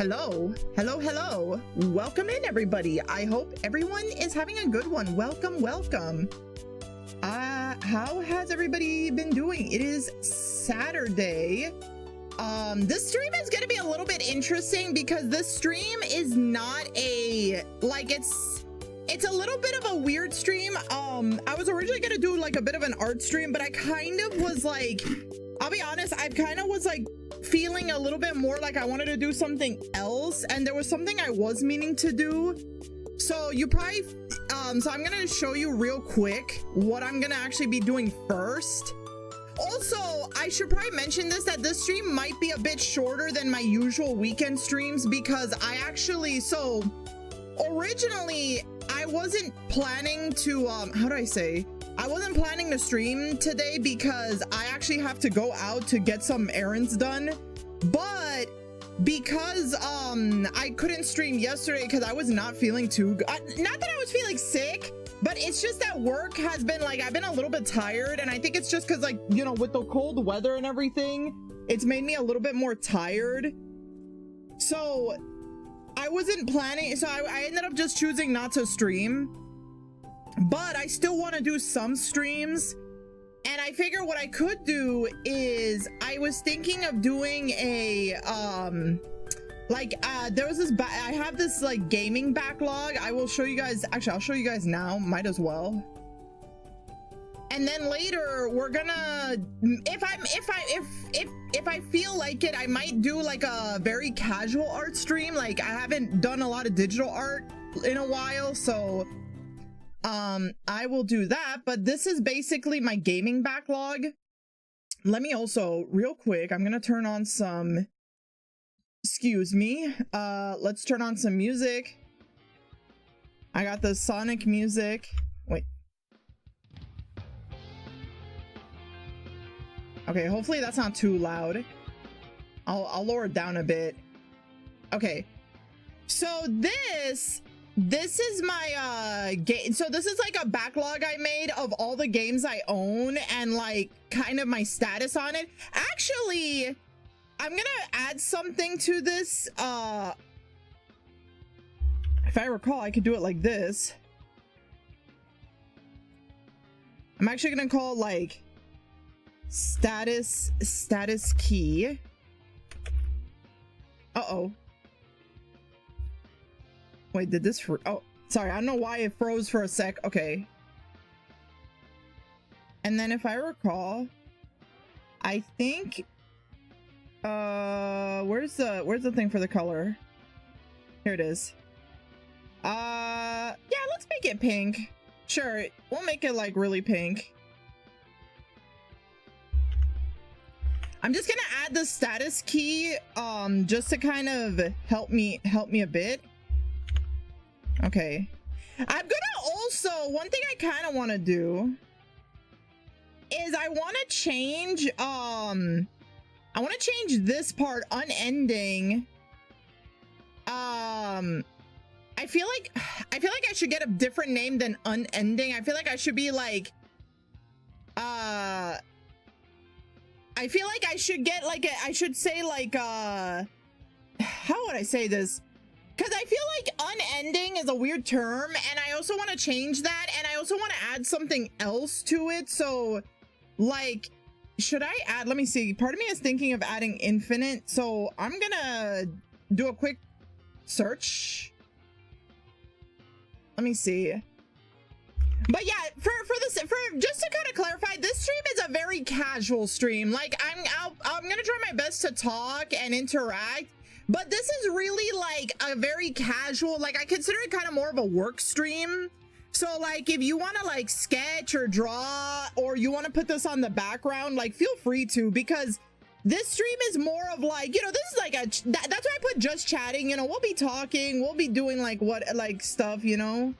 Hello, hello, hello. Welcome in, everybody. I hope everyone is having a good one. Welcome, welcome. How has everybody been doing? It is Saturday. This stream is gonna be a little bit interesting because this stream is not a, like, it's a little bit of a weird stream. I was originally gonna do like a bit of an art stream, but I kind of was like, I'll be honest, I kind of was like feeling a little bit more like I wanted to do something else, and there was something I was meaning to do. So you probably, so I'm gonna show you real quick what I'm gonna actually be doing first. Also, I should probably mention this, that this stream might be a bit shorter than my usual weekend streams because I actually, so originally I wasn't planning to, how do I say? I wasn't planning to stream today because I actually have to go out to get some errands done. But because I couldn't stream yesterday because I was not feeling too good. Not that I was feeling sick, but it's just that work has been like, I've been a little bit tired, and I think it's just because, like, you know, with the cold weather and everything, it's made me a little bit more tired. So I wasn't planning, so I ended up just choosing not to stream. But I still want to do some streams, and I figure what I could do is I was thinking of doing a there was this I have this like gaming backlog. I will show you guys, actually I'll show you guys now, might as well. And then later we're gonna, if I feel like it, I might do like a very casual art stream. Like, I haven't done a lot of digital art in a while, so I will do that. But this is basically my gaming backlog. Let me also, real quick, I'm gonna turn on some, excuse me, let's turn on some music. I got the Sonic music. Wait. Okay, hopefully that's not too loud. I'll lower it down a bit. Okay, so this is my game. So this is like a backlog I made of all the games I own and like kind of my status on it. Actually, I'm gonna add something to this. If I recall, I could do it like this. I'm actually gonna call it like status key. Uh-oh. Wait, did this oh, sorry, I don't know why it froze for a sec. Okay. And then if I recall, I think where's the thing for the color? Here it is. Yeah, let's make it pink. Sure, we'll make it like really pink. I'm just gonna add the status key just to kind of help me a bit. Okay, I'm gonna also, one thing I kind of want to do is I want to change this part, unending. I feel like I should get a different name than unending. I feel like I should be like I feel like I should get like I should say like how would I say this? Because I feel like unending is a weird term, and I also want to change that, and I also want to add something else to it. So like, should I add, let me see, part of me is thinking of adding infinite, so I'm gonna do a quick search. Let me see. But yeah, for just to kind of clarify, this stream is a very casual stream. Like, I'm gonna try my best to talk and interact, but this is really like a very casual, like I consider it kind of more of a work stream. So like, if you want to like sketch or draw, or you want to put this on the background, like feel free to, because this stream is more of like, you know, this is like a, that's why I put just chatting, you know, we'll be talking, we'll be doing like what, like stuff, you know.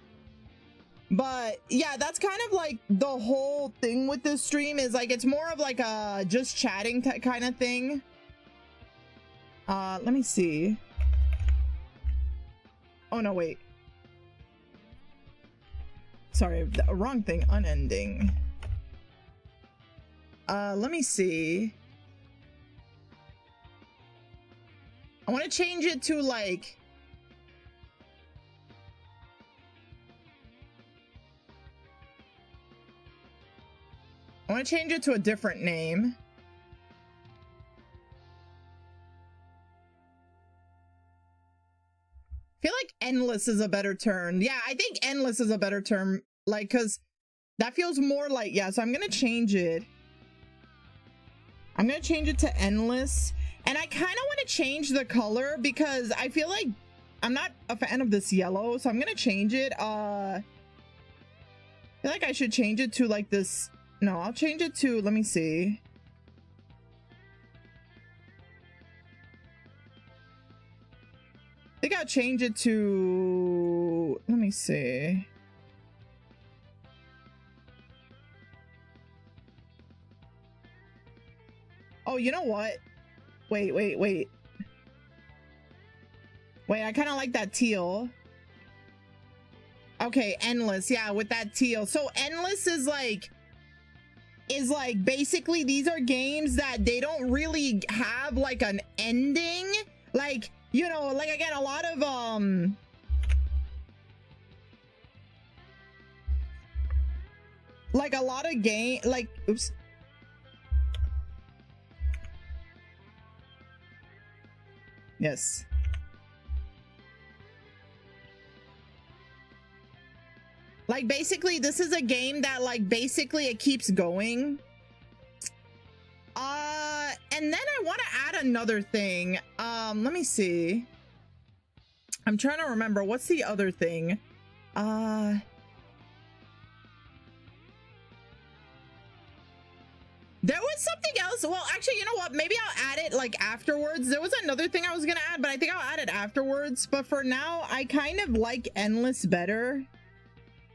But yeah, that's kind of like the whole thing with this stream, is like it's more of like a just chatting kind of thing. Let me see. Oh no, wait. Sorry, wrong thing, unending. Let me see. I want to change it to like, I want to change it to a different name. I feel like endless is a better term. Yeah, I think endless is a better term. Like, cause that feels more like, yeah, so I'm gonna change it. I'm gonna change it to endless. And I kind of want to change the color because I feel like I'm not a fan of this yellow, so I'm gonna change it. I feel like I should change it to like this. No, I'll change it to, let me see. I think I'll change it to, let me see. Oh, you know what? Wait. Wait, I kind of like that teal. Okay, endless. Yeah, with that teal. So endless is like basically these are games that they don't really have like an ending. Like, you know, like again, a lot of like a lot of game, like, oops. Yes. Like basically this is a game that like basically it keeps going. And then I want to add another thing. Let me see. I'm trying to remember what's the other thing. There was something else. Well, actually, you know what? Maybe I'll add it like afterwards. There was another thing I was gonna add, but I think I'll add it afterwards. But for now, I kind of like endless better.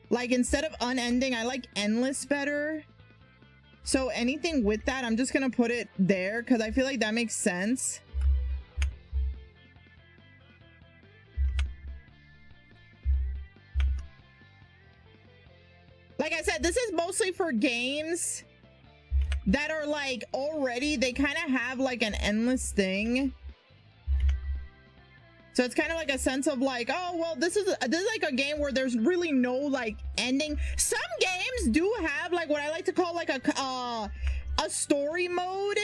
Like instead of unending, I like endless better. So anything with that, I'm just gonna put it there because I feel like that makes sense. Like I said, this is mostly for games that are like already, they kind of have like an endless thing. So it's kind of like a sense of like, oh, well, this is like a game where there's really no like ending. Some games do have like what I like to call like a story mode.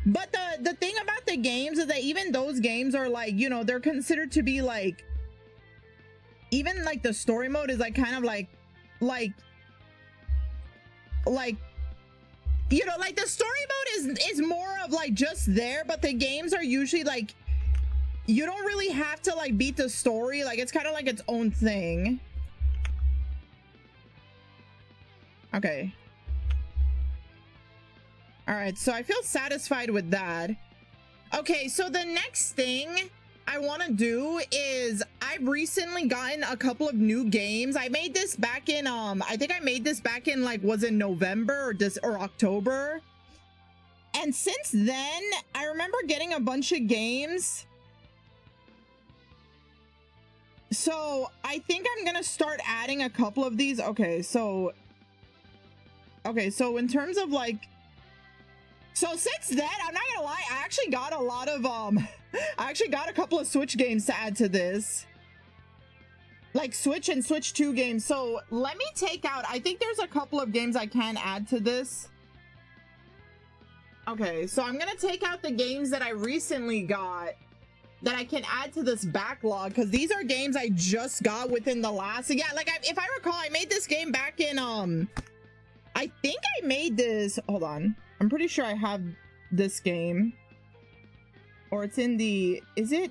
But the thing about the games is that even those games are like, you know, they're considered to be like, even like the story mode is like kind of like, you know, like the story mode is more of like just there, but the games are usually like, you don't really have to like beat the story. Like it's kind of like its own thing. Okay. All right, so I feel satisfied with that. Okay, so the next thing I want to do is I've recently gotten a couple of new games. I made this back in I think I made this back in like, was it November or October? And since then, I remember getting a bunch of games. So I think I'm gonna start adding a couple of these. Okay, so in terms of like, so since then, I'm not gonna lie, I actually got a lot of I actually got a couple of Switch games to add to this, like Switch and Switch 2 games. So let me take out, I think there's a couple of games I can add to this. Okay, so I'm gonna take out the games that I recently got that I can add to this backlog, because these are games I just got within the last, yeah, like if I recall, I made this game back in I think I made this, hold on, I'm pretty sure I have this game, or it's in the, is it?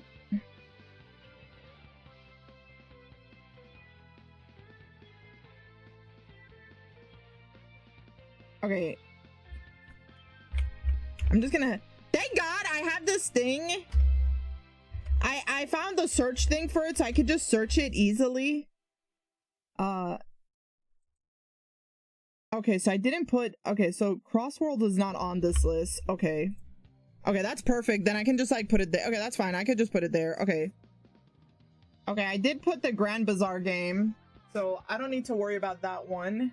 Okay, I'm just gonna, thank God I have this thing. I found the search thing for it, so I could just search it easily. Okay, so I didn't put, okay, so Crossworld is not on this list. Okay, that's perfect. Then I can just like put it there. Okay, that's fine. I could just put it there. Okay, I did put the Grand Bazaar game, so I don't need to worry about that one.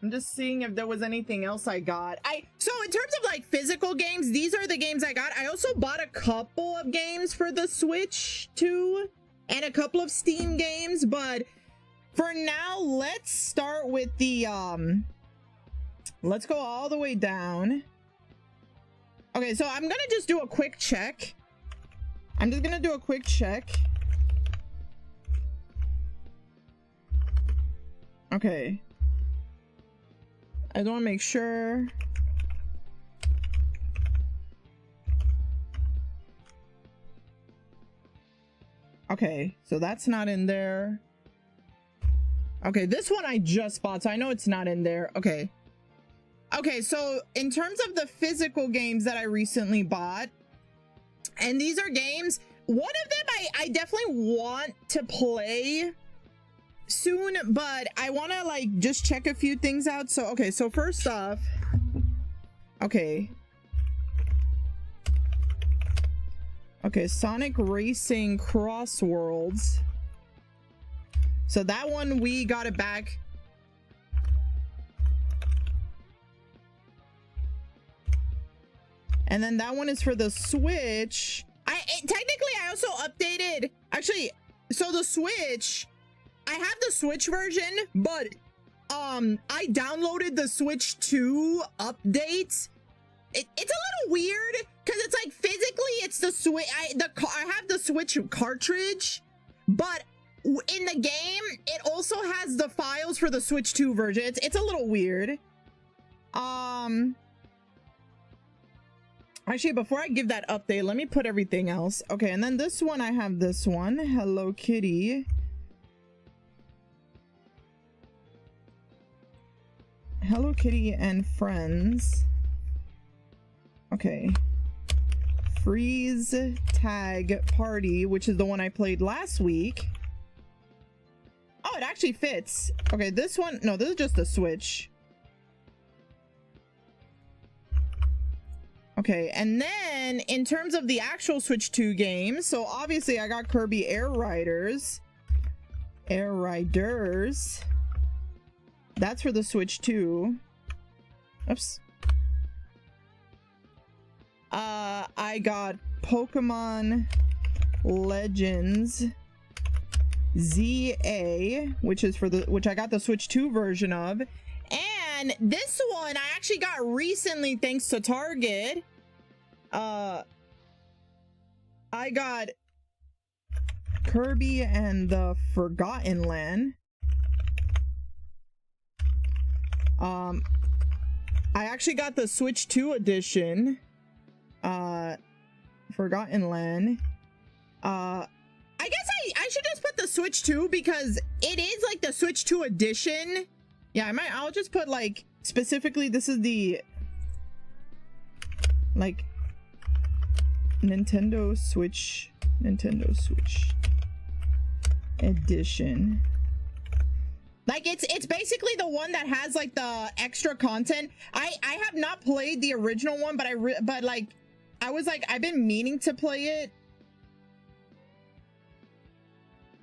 I'm just seeing if there was anything else I got. So in terms of like physical games, these are the games I got. I also bought a couple of games for the Switch too, and a couple of Steam games, but for now, let's start with the let's go all the way down. Okay, so I'm gonna just do a quick check. I'm just gonna do a quick check. Okay. I don't want to make sure. Okay, so that's not in there. Okay, this one I just bought, so I know it's not in there. Okay. Okay, so in terms of the physical games that I recently bought, and these are games, one of them I definitely want to play soon, but I want to like just check a few things out. So okay, so first off, okay, Sonic Racing Cross Worlds. So that one we got it back. And then that one is for the Switch. Technically I also updated, actually, so the Switch, I have the Switch version, but I downloaded the Switch 2 updates. It's a little weird because it's like physically it's the Switch. I have the Switch cartridge, but in the game it also has the files for the Switch 2 version. It's a little weird. Actually, before I give that update, let me put everything else. Okay, and then this one, I have this one, Hello Kitty. Hello Kitty and Friends. Okay. Freeze Tag Party, which is the one I played last week. Oh, it actually fits. Okay, this one, no, this is just the Switch. Okay, and then in terms of the actual Switch 2 games, so obviously I got Kirby Air Riders. That's for the Switch 2. Oops. I got Pokemon Legends ZA, which I got the Switch 2 version of. And this one I actually got recently thanks to Target. I got Kirby and the Forgotten Land. I actually got the Switch 2 edition. Forgotten Land. I guess I should just put the Switch 2 because it is like the Switch 2 edition. Yeah, I'll just put like specifically this is the like Nintendo Switch edition. Like it's basically the one that has like the extra content. I have not played the original one, but I've been meaning to play it.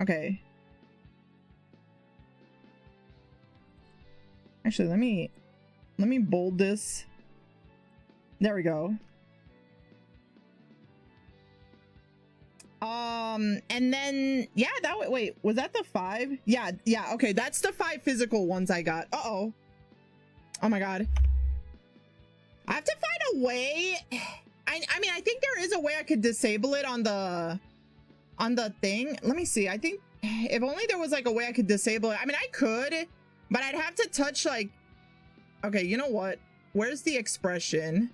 Okay. Actually, let me bold this. There we go. And then yeah, wait, was that the 5? Yeah, okay, that's the 5 physical ones I got. Oh my god. I have to find a way. I mean, I think there is a way I could disable it on the thing. Let me see. I think if only there was like a way I could disable it. I mean, I could, but I'd have to touch like, okay, you know what? Where's the expression?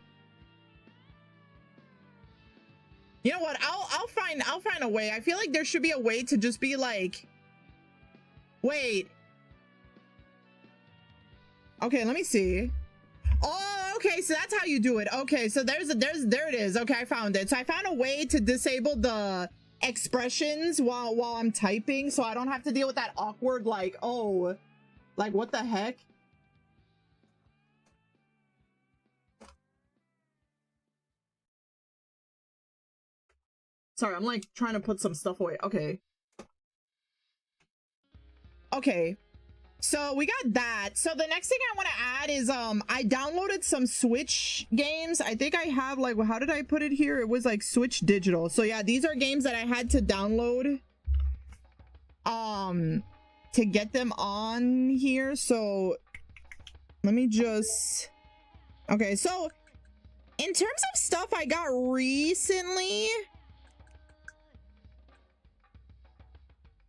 You know what? I'll find a way. I feel like there should be a way to just be like, wait. Okay, let me see. Oh, okay, so that's how you do it. Okay, so there it is. Okay, I found it. So I found a way to disable the expressions while I'm typing, so I don't have to deal with that awkward like, oh, like what the heck? Sorry, I'm like trying to put some stuff away. Okay. Okay. So we got that. So the next thing I want to add is I downloaded some Switch games. I think I have, like, how did I put it here? It was like Switch Digital. So yeah, these are games that I had to download to get them on here. So let me just, okay, so in terms of stuff I got recently,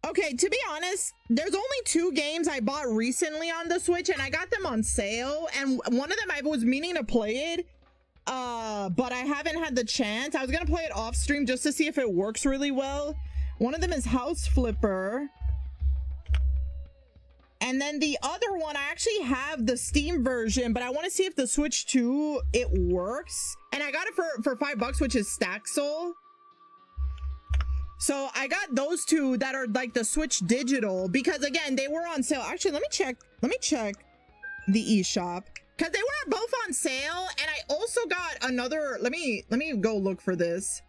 okay, to be honest, there's only 2 games I bought recently on the Switch, and I got them on sale, and one of them I was meaning to play it, but I haven't had the chance. I was gonna play it off stream just to see if it works really well. One of them is House Flipper, and then the other one, I actually have the Steam version, but I want to see if the Switch 2 it works, and I got it for $5, which is Stack Soul. So I got those 2 that are like the Switch Digital, because again, they were on sale. Actually, let me check the eShop, because they were both on sale. And I also got another, let me go look for this.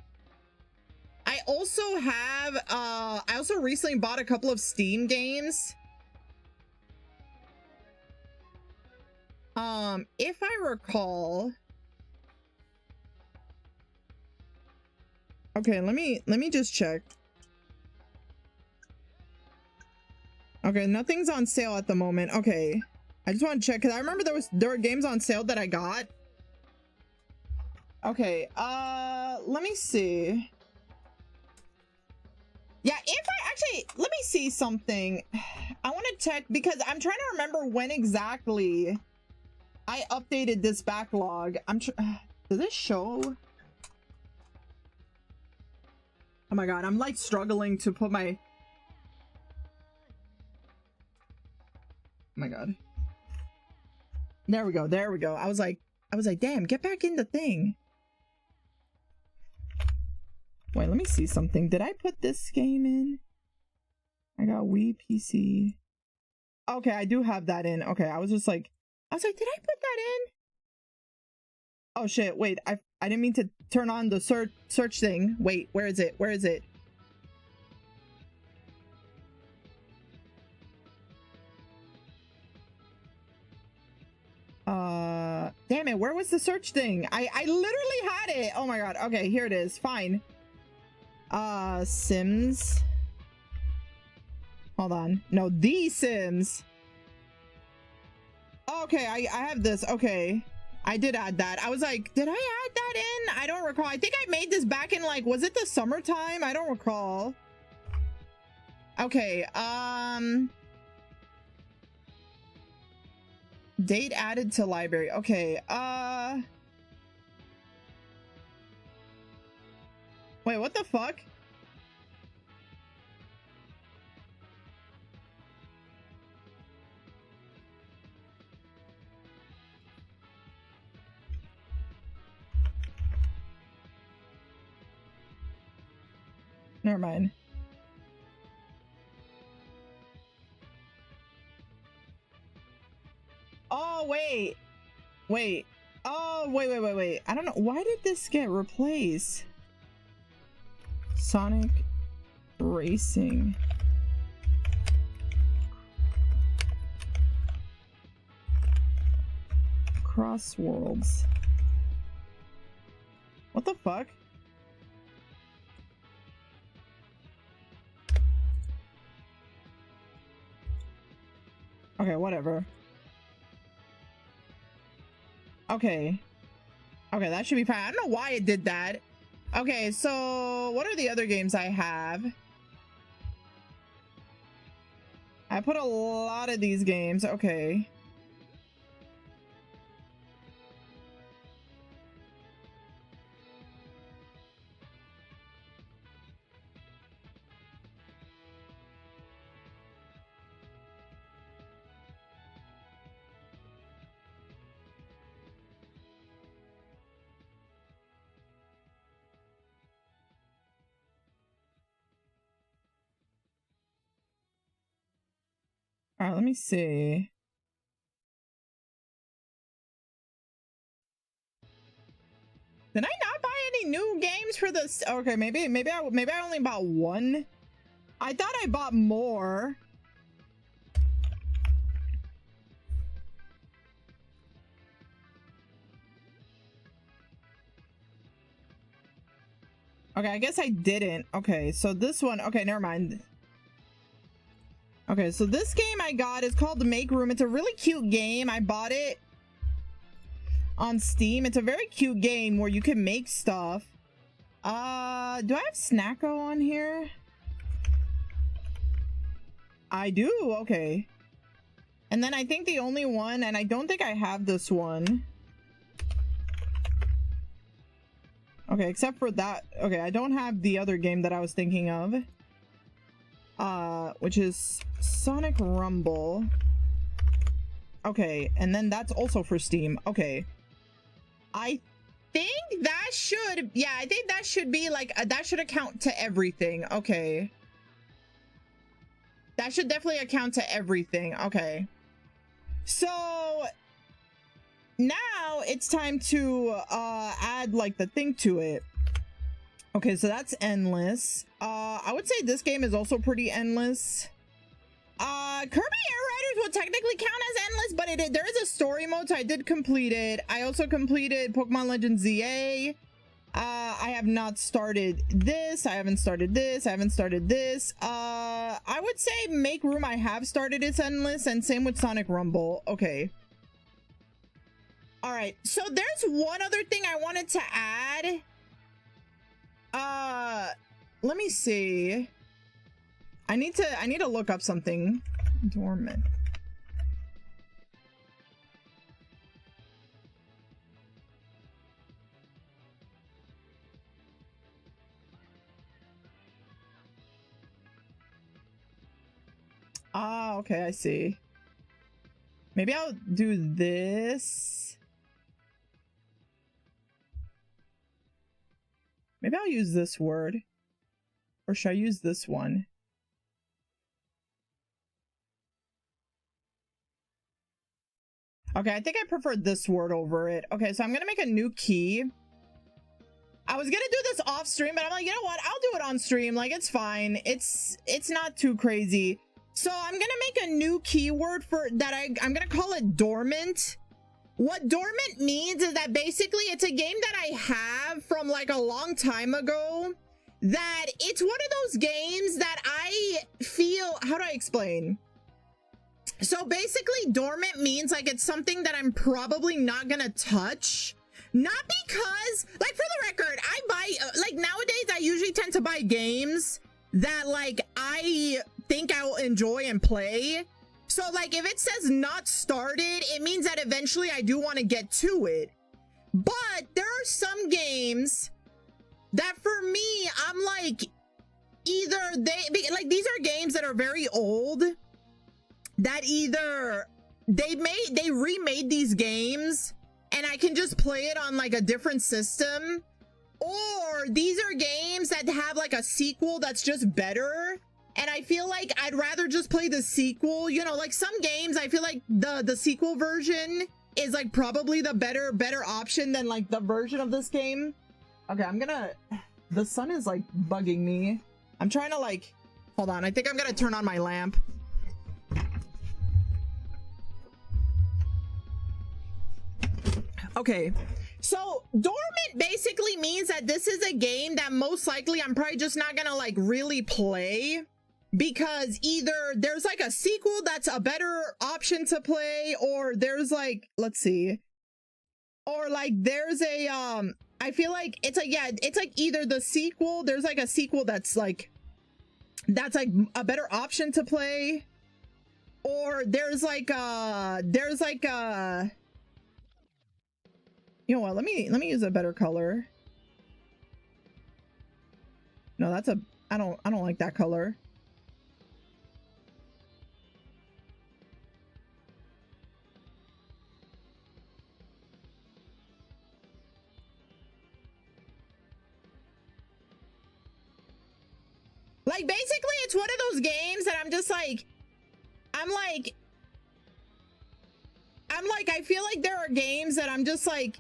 I also have I also recently bought a couple of Steam games. If I recall, okay, let me just check. Okay, nothing's on sale at the moment. Okay, I just want to check because I remember there were games on sale that I got. Okay, let me see. Yeah, if I actually, let me see something. I want to check because I'm trying to remember when exactly I updated this backlog. Does this show? Oh my god, I'm like struggling to put my, oh my god. There we go. I was like, damn, get back in the thing. Wait, let me see something. Did I put this game in? I got Wii PC. Okay, I do have that in. Okay, I was like, did I put that in? Oh shit, wait, I didn't mean to turn on the search thing. Wait, where is it? Damn it, where was the search thing? I literally had it. Oh my god. Okay, here it is. Fine. Sims. Hold on. No, The Sims. Okay, I have this. Okay. I did add that. I was like, did I add that in? I don't recall. I think I made this back in, like, was it the summertime? I don't recall. Okay, date added to library. Okay, wait, what the fuck? Never mind. Oh, wait. Oh, wait. I don't know. Why did this get replaced? Sonic Racing. Crossworlds. What the fuck? Okay, whatever. Okay, that should be fine. I don't know why it did that. Okay, so what are the other games I have? I put a lot of these games. Okay. All right, let me see. Did I not buy any new games for this? Okay, maybe I only bought one. I thought I bought more. Okay, I guess I didn't. Okay, so this one, okay, never mind. Okay, so this game I got is called The Make Room. It's a really cute game. I bought it on Steam. It's a very cute game where you can make stuff. Do I have Snacko on here? I do, okay. And then I think the only one, and I don't think I have this one. Okay, except for that. Okay, I don't have the other game that I was thinking of. Which is Sonic Rumble. Okay, and then that's also for Steam. Okay. I think that should, yeah, I think that should be like, that should account to everything. Okay. That should definitely account to everything. Okay. So now it's time to add like the thing to it. Okay, so that's endless. I would say this game is also pretty endless. Kirby Air Riders would technically count as endless, but there is a story mode, so I did complete it. I also completed Pokemon Legends ZA. I have not started this. I haven't started this. I haven't started this. I would say Make Room I have started. It's endless, and same with Sonic Rumble. Okay. All right. So there's one other thing I wanted to add. Let me see. I need to look up something. Dormant. Ah, okay, I see. Maybe I'll do this. Maybe I'll use this word. Or should I use this one? Okay, I think I prefer this word over it. Okay, so I'm gonna make a new key. I was gonna do this off stream, but I'm like, you know what? I'll do it on stream. Like, it's fine. It's not too crazy. So I'm gonna make a new keyword for that. I'm gonna call it dormant. What dormant means is that basically it's a game that I have from like a long time ago, that it's one of those games that I feel, how do I explain? So basically dormant means like it's something that I'm probably not gonna touch. Not because, like, for the record, I buy, like, nowadays I usually tend to buy games that like I think I'll enjoy and play. So like if it says not started, it means that eventually I do want to get to it. But there are some games that for me, I'm like, either like these are games that are very old, that either they remade these games and I can just play it on like a different system, or these are games that have like a sequel that's just better, and I feel like I'd rather just play the sequel. You know, like some games I feel like the sequel version is like probably the better option than like the version of this game. Okay, the sun is like bugging me. I'm trying to like, hold on, I think I'm gonna turn on my lamp. Okay, so dormant basically means that this is a game that most likely I'm probably just not gonna like really play, because either there's like a sequel that's a better option to play, or there's like, let's see, or like there's a I feel like it's like, yeah, it's like either the sequel, there's like a sequel that's like a better option to play, or there's like you know what, let me use a better color. No, that's I don't like that color. Like basically it's one of those games that I'm just like, I feel like there are games that I'm just like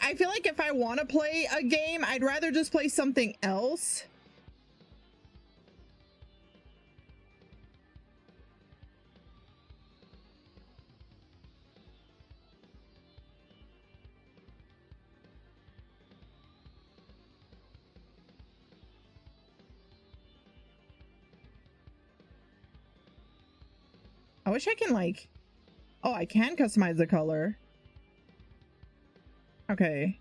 I feel like if I want to play a game, I'd rather just play something else. I wish I can like, oh, I can customize the color. Okay.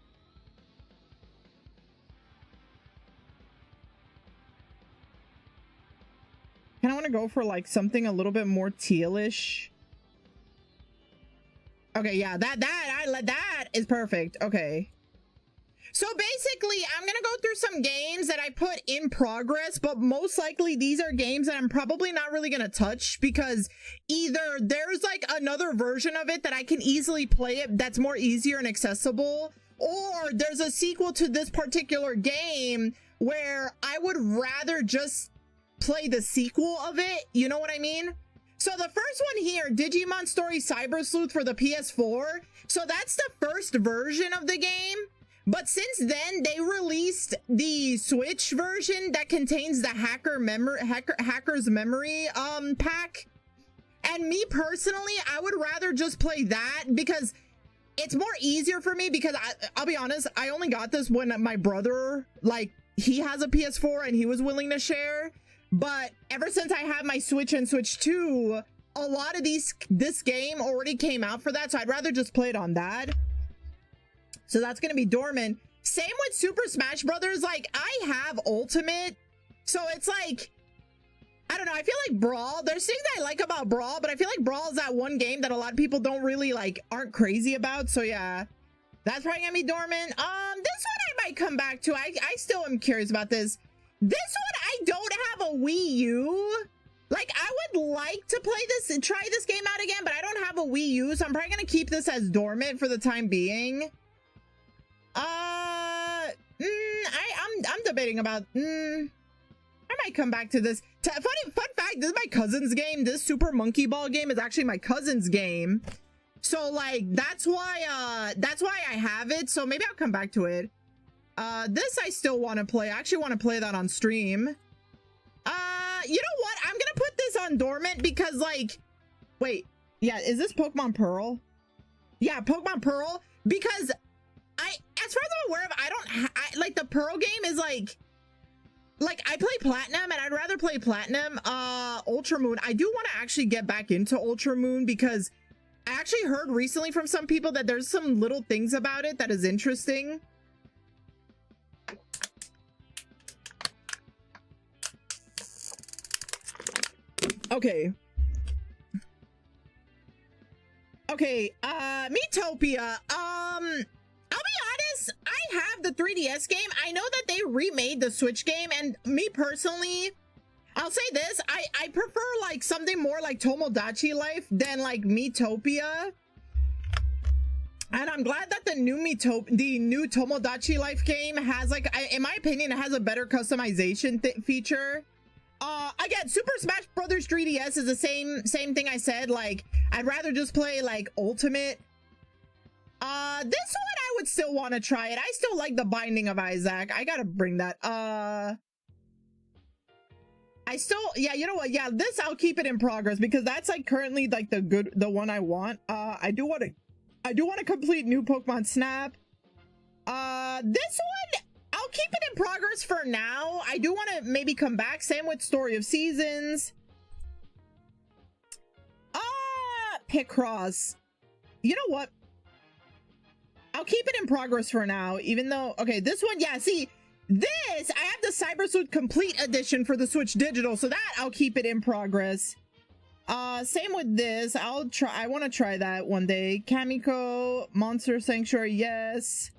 Kind of want to go for like something a little bit more tealish. Okay, yeah, that is perfect. Okay. So basically, I'm gonna go through some games that I put in progress, but most likely these are games that I'm probably not really gonna touch because either there's like another version of it that I can easily play it that's more easier and accessible, or there's a sequel to this particular game where I would rather just play the sequel of it. You know what I mean? So the first one here, Digimon Story Cyber Sleuth for the PS4. So that's the first version of the game. But since then, they released the Switch version that contains the hacker's memory pack. And me personally, I would rather just play that because it's more easier for me because I'll be honest, I only got this when my brother, like, he has a PS4 and he was willing to share. But ever since I have my Switch and Switch 2, a lot of this game already came out for that. So I'd rather just play it on that. So that's going to be dormant. Same with Super Smash Brothers. Like, I have Ultimate. So it's like, I don't know. I feel like Brawl, there's things I like about Brawl, but I feel like Brawl is that one game that a lot of people don't really like, aren't crazy about. So yeah, that's probably going to be dormant. This one I might come back to. I still am curious about this. This one, I don't have a Wii U. Like, I would like to play this and try this game out again, but I don't have a Wii U. So I'm probably going to keep this as dormant for the time being. I'm debating about, I might come back to this. Fun fact, this is my cousin's game. This Super Monkey Ball game is actually my cousin's game. So like, that's why I have it. So maybe I'll come back to it. This I still want to play. I actually want to play that on stream. You know what? I'm gonna put this on dormant because like, wait, yeah, is this Pokemon Pearl? Yeah, Pokemon Pearl, because as far as I'm aware of, I like the Pearl game is like I play Platinum and I'd rather play Platinum. Ultra Moon, I do want to actually get back into Ultra Moon because I actually heard recently from some people that there's some little things about it that is interesting. Okay. Okay, Miitopia. I'll be honest, I have the 3DS game. I know that they remade the Switch game, and me personally, I'll say this, I prefer like something more like Tomodachi Life than like Miitopia. And I'm glad that the new Tomodachi Life game has like, in my opinion, it has a better customization feature. Again, Super Smash Brothers 3DS is the same thing I said. Like, I'd rather just play like Ultimate. This one I would still want to try it. I still like the Binding of Isaac. I gotta bring that. Yeah, you know what? Yeah, this I'll keep it in progress because that's like currently like the one I want. I do want to complete New Pokemon Snap. This one I'll keep it in progress for now. I do want to maybe come back. Same with Story of Seasons. Picross. You know what? I'll keep it in progress for now, even though, okay, this one, yeah, see, this, I have the Cyber Sleuth Complete Edition for the Switch Digital, so that I'll keep it in progress. Same with this. I want to try that one day. Kamiko, Monster Sanctuary, yes.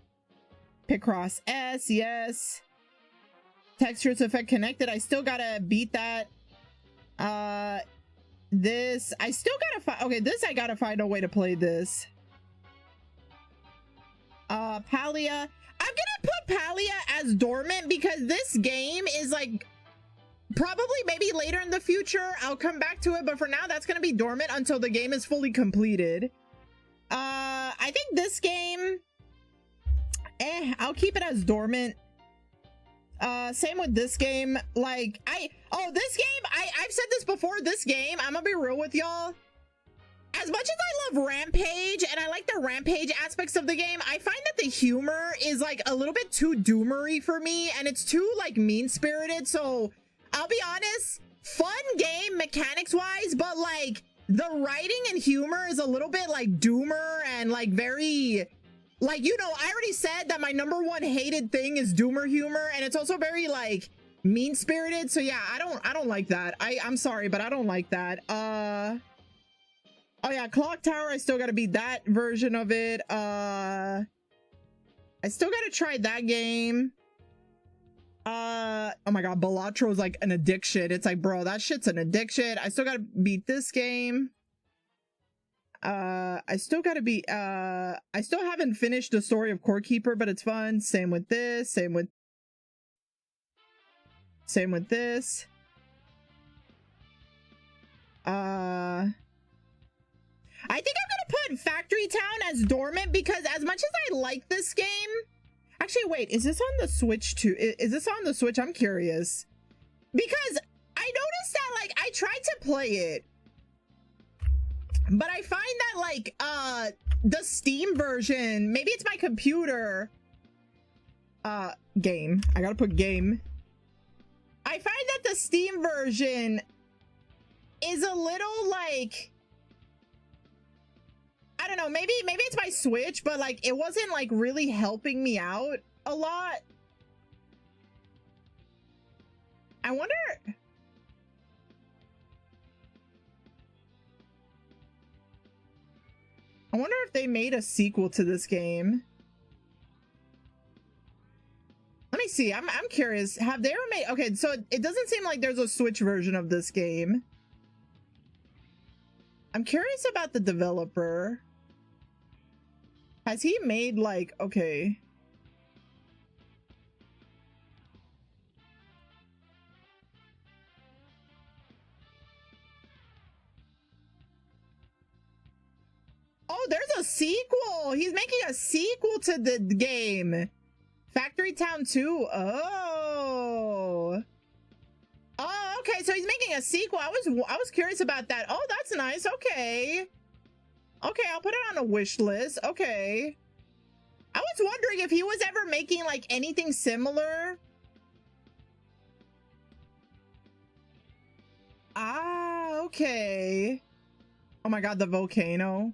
Picross S, yes. Textures Effect Connected, I still gotta beat that. This, I still gotta find, okay, this I gotta find a way to play this. Palia, I'm gonna put Palia as dormant because this game is like, probably maybe later in the future, I'll come back to it, but for now, that's gonna be dormant until the game is fully completed. I think this game, I'll keep it as dormant. Same with this game. Like, this game, I've said this before, this game, I'm gonna be real with y'all. As much as I love Rampage, and I like the Rampage aspects of the game, I find that the humor is like a little bit too doomery for me, and it's too like mean-spirited, so I'll be honest, fun game mechanics-wise, but like, the writing and humor is a little bit like doomer and like very, like, you know, I already said that my number one hated thing is doomer humor, and it's also very like mean-spirited. So yeah, I don't like that. I'm sorry, but I don't like that. Oh yeah, Clock Tower, I still gotta beat that version of it. I still gotta try that game. Oh my god, Balatro is like an addiction. It's like, bro, that shit's an addiction. I still gotta beat this game. I still haven't finished the story of Core Keeper, but it's fun. Same with this, same with this. I think I'm gonna put Factory Town as dormant because as much as I like this game, actually wait, is this on the Switch too? Is this on the Switch? I'm curious because I noticed that like I tried to play it, but I find that like the Steam version, maybe it's my computer, game, I gotta put game. I find that the Steam version is a little like, I don't know, maybe it's my Switch, but like it wasn't like really helping me out a lot. I wonder if they made a sequel to this game. Let me see. I'm curious. Have they ever made, okay, so it doesn't seem like there's a Switch version of this game. I'm curious about the developer. Has he made like, okay. Oh, there's a sequel. He's making a sequel to the game. Factory Town 2. Oh. Oh, okay. So he's making a sequel. I was curious about that. Oh, that's nice. Okay. Okay, I'll put it on a wish list. Okay. I was wondering if he was ever making like anything similar. Ah, okay. Oh my god, the volcano.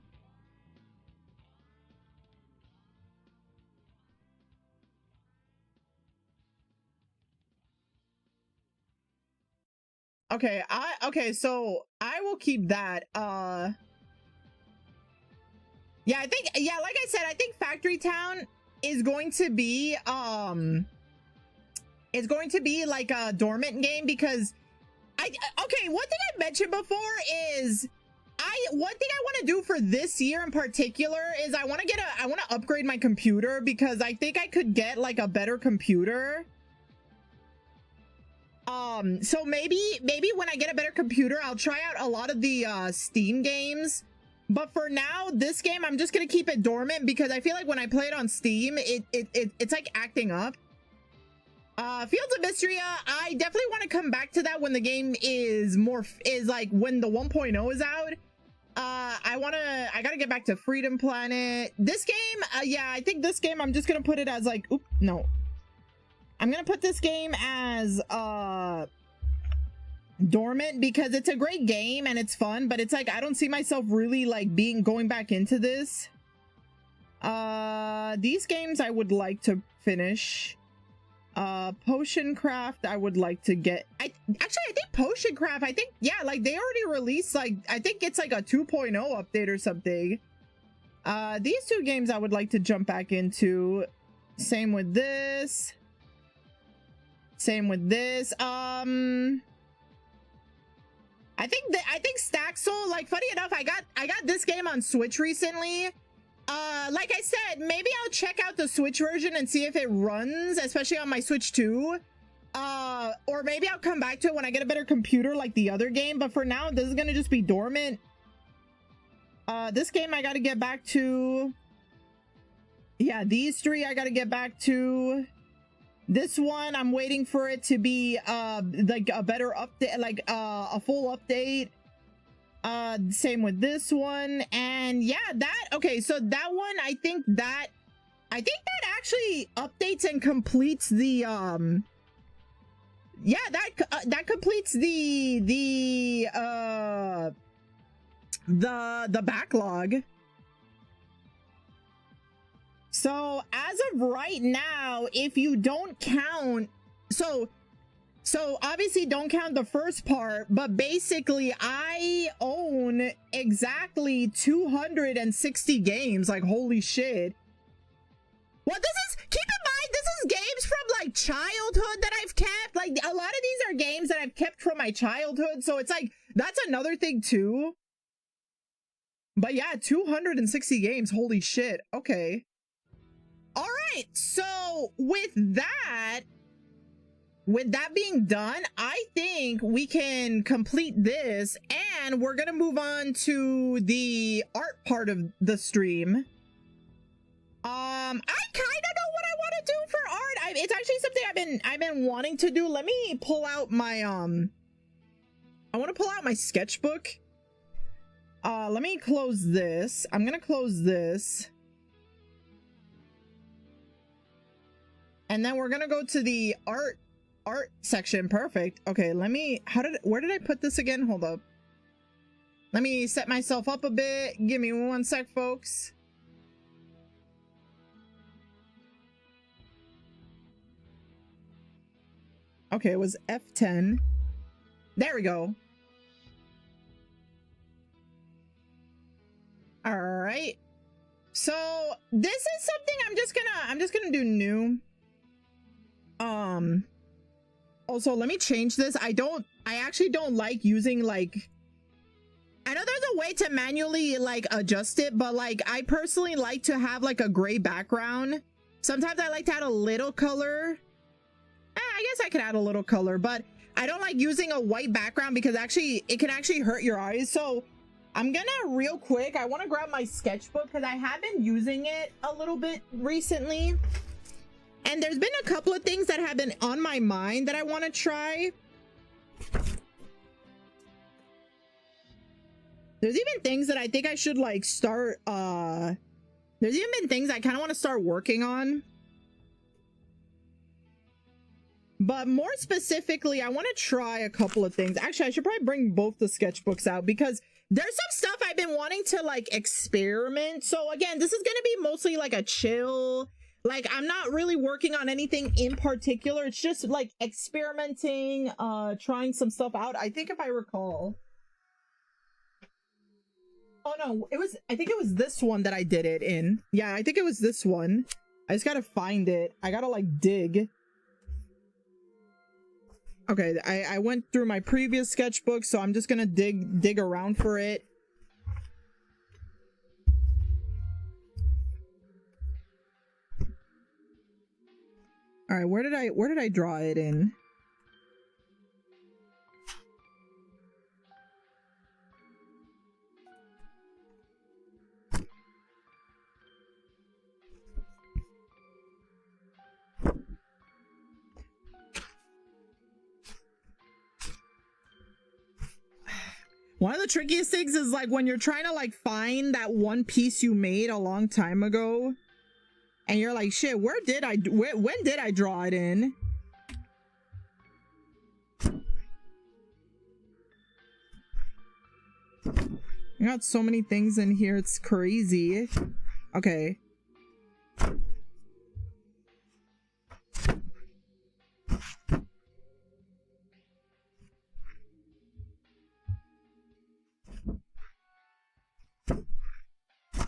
Okay, so I will keep that. Yeah, I think, yeah, like I said, I think Factory Town is going to be like a dormant game because okay, one thing I mentioned before is one thing I want to do for this year in particular is I want to upgrade my computer because I think I could get like a better computer. So maybe when I get a better computer, I'll try out a lot of the Steam games. But for now, this game, I'm just gonna keep it dormant because I feel like when I play it on Steam, it's like acting up. Fields of Mysteria, I definitely want to come back to that when the game is like when the 1.0 is out. I gotta get back to Freedom Planet. This game, yeah, I think this game, I'm just gonna put it as like, oop, no. I'm gonna put this game as dormant because it's a great game and it's fun, but it's like I don't see myself really like going back into this. These games I would like to finish. Potion Craft I would like to get. I think Potion Craft, I think, yeah, like they already released, like I think it's like a 2.0 update or something. These two games I would like to jump back into. Same with this. Same with this. I think Staxel, like funny enough, I got this game on Switch recently. Like I said, maybe I'll check out the Switch version and see if it runs, especially on my Switch 2. Or maybe I'll come back to it when I get a better computer like the other game, but for now this is gonna just be dormant. This game I gotta get back to. Yeah, these three I gotta get back to. This one I'm waiting for it to be like a better update, like a full update. Same with this one. And yeah, that, okay, so that one, I think that actually updates and completes the yeah, that completes the the backlog. So as of right now, if you don't count, so obviously don't count the first part, but basically I own exactly 260 games. Like, holy shit. Well, this is, keep in mind, this is games from like childhood that I've kept. Like, a lot of these are games that I've kept from my childhood, so it's like, that's another thing too. But yeah, 260 games, holy shit. Okay. All right, so with that being done, I think we can complete this, and we're gonna move on to the art part of the stream. I kind of know what I want to do for art. It's actually something I've been wanting to do. Let me pull out my I want to pull out my sketchbook. Let me close this. I'm gonna close this. And then we're gonna go to the art section. Perfect. Okay, let me, where did I put this again? Hold up. Let me set myself up a bit. Give me one sec, folks. Okay, it was F10. There we go. All right. So this is something I'm just gonna do new. Also, let me change this. I actually don't like using, like, I know there's a way to manually like adjust it, but like I personally like to have like a gray background. Sometimes I like to add a little color. I guess I could add a little color, but I don't like using a white background because actually it can actually hurt your eyes. So I'm gonna real quick, I want to grab my sketchbook because I have been using it a little bit recently. And there's been a couple of things that have been on my mind that I want to try. There's even things that I think I should like start, there's even been things I kind of want to start working on. But more specifically, I want to try a couple of things. Actually, I should probably bring both the sketchbooks out because there's some stuff I've been wanting to like experiment. So again, this is going to be mostly like a chill, like I'm not really working on anything in particular. It's just like experimenting, trying some stuff out. I think if I recall, oh no, I think it was this one that I did it in. Yeah, I think it was this one. I just gotta find it. I gotta like dig. Okay, I went through my previous sketchbook, so I'm just gonna dig around for it. All right, where did I draw it in? One of the trickiest things is like when you're trying to like find that one piece you made a long time ago. And you're like, shit, when did I draw it in? I got so many things in here, it's crazy. Okay.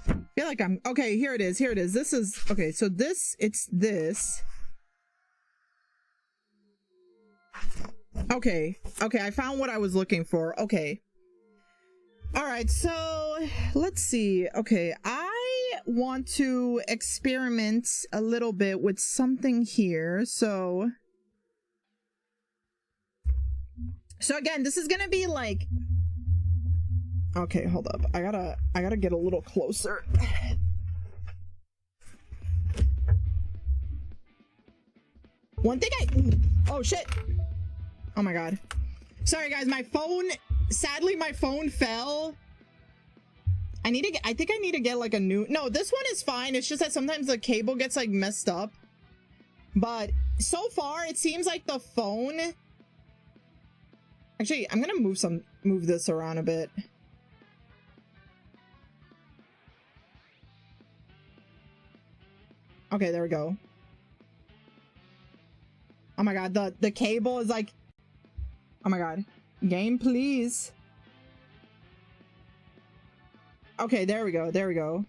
I feel like I'm okay. Here it is. This is okay. So it's this. Okay, I found what I was looking for. Okay. All right, so let's see. Okay, I want to experiment a little bit with something here. So again, this is gonna be like, okay, hold up. I gotta get a little closer. One thing oh shit. Oh my god. Sorry guys, sadly my phone fell. I think I need to get like a new, no, this one is fine. It's just that sometimes the cable gets like messed up. But so far it seems like the phone, actually I'm gonna move this around a bit. Okay, there we go. Oh my god, the cable is like, oh my god. Game, please. Okay, there we go. There we go.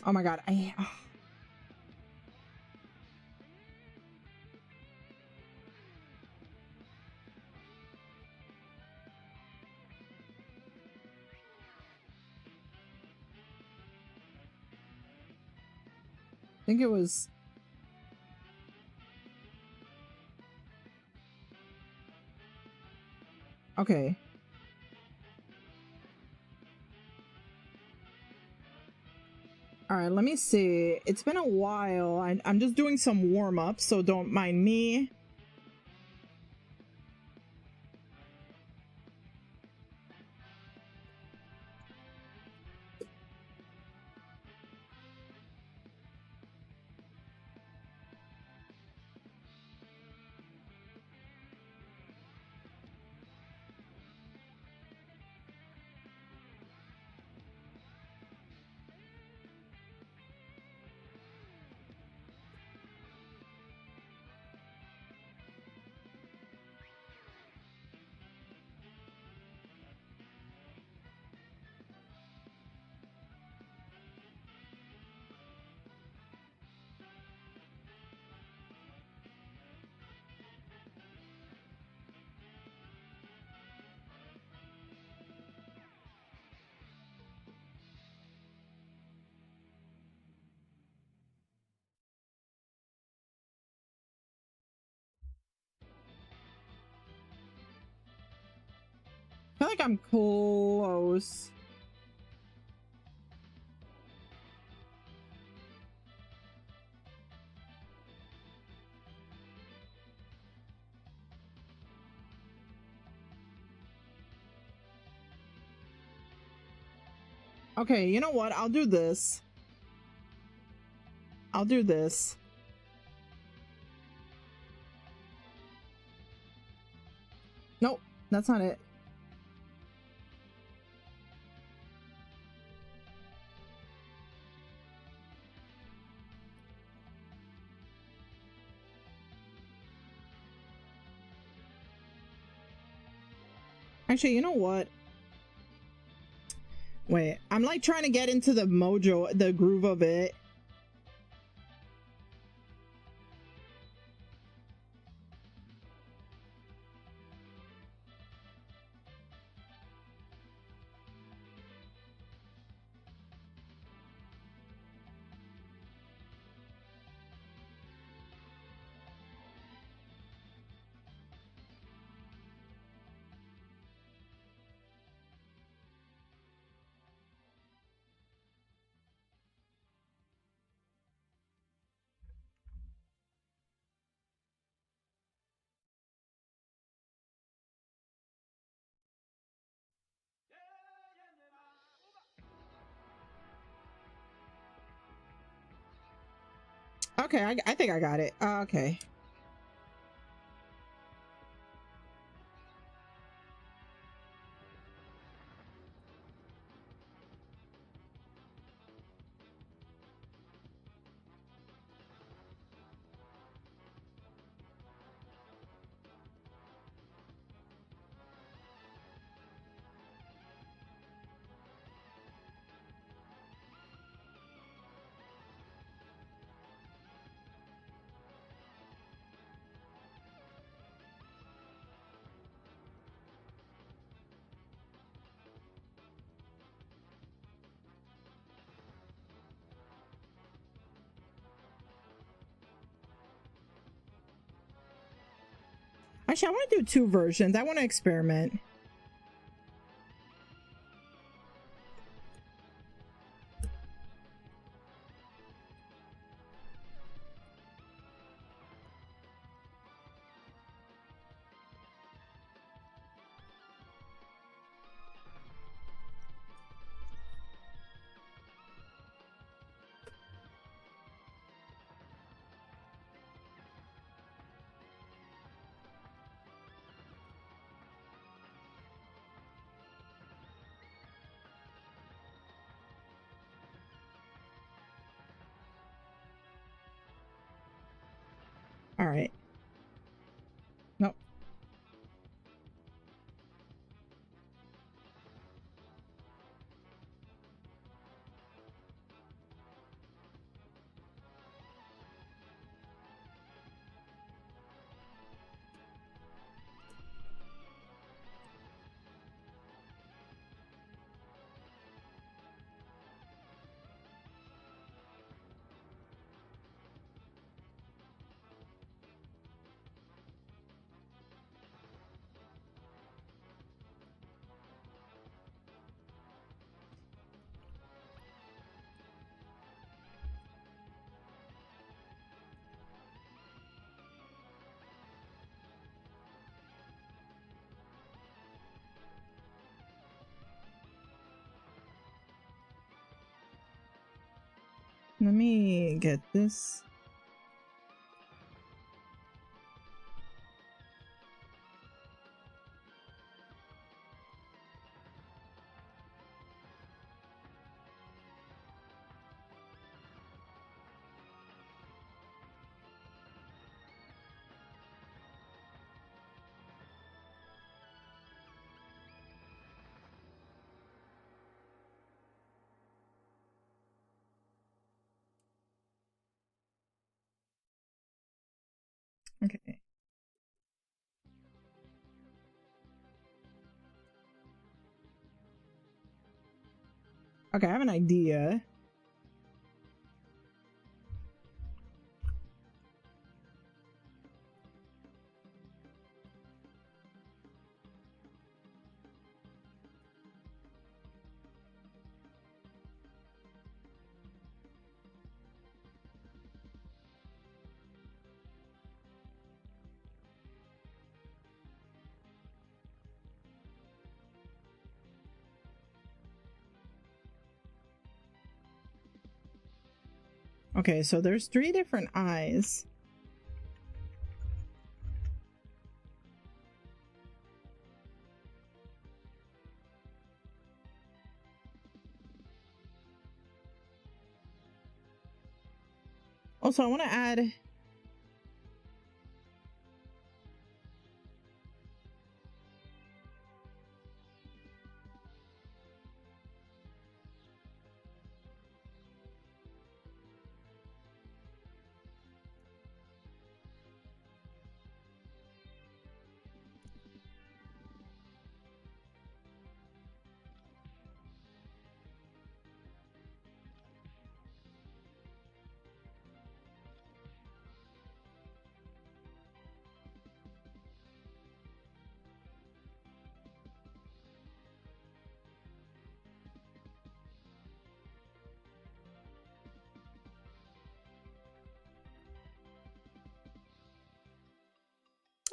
Oh my god. I think it was. Okay. All right, let me see. It's been a while. I'm just doing some warm-ups, so don't mind me. I feel like I'm close. Okay, you know what? I'll do this. I'll do this. Nope, that's not it. Actually, you know what? Wait, I'm like trying to get into the mojo, the groove of it. Okay, I think I got it. Okay. Actually, I want to do 2 versions. I want to experiment. right. Nope. Let me get this. Okay. Okay, I have an idea. Okay, so there's 3 different eyes. Also, I want to add...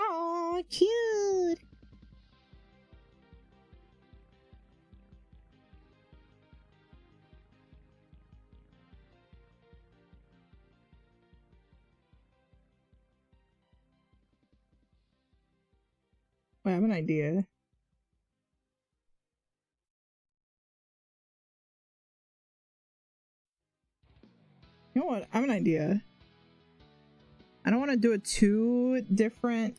Aw, cute! Wait, I have an idea. You know what? I have an idea. I don't want to do it too different.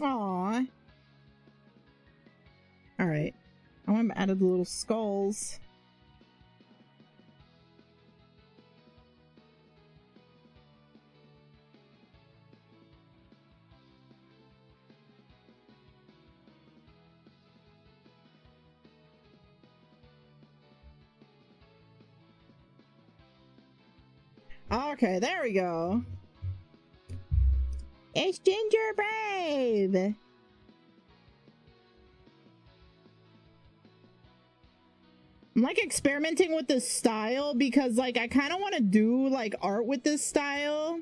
Aw. Alright. I want to add the little skulls. Okay, there we go. It's Ginger Brave. I'm like experimenting with this style because like I kind of want to do like art with this style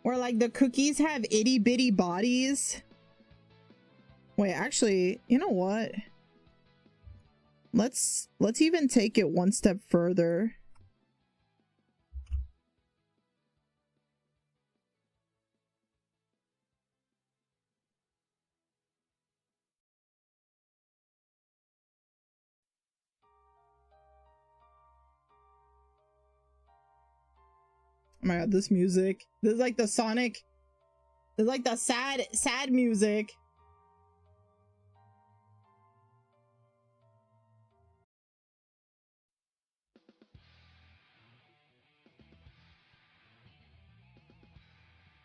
where like the cookies have itty bitty bodies. Wait, actually, you know what? Let's even take it one step further. Oh my god, this music. This is like the Sonic. This is like the sad music.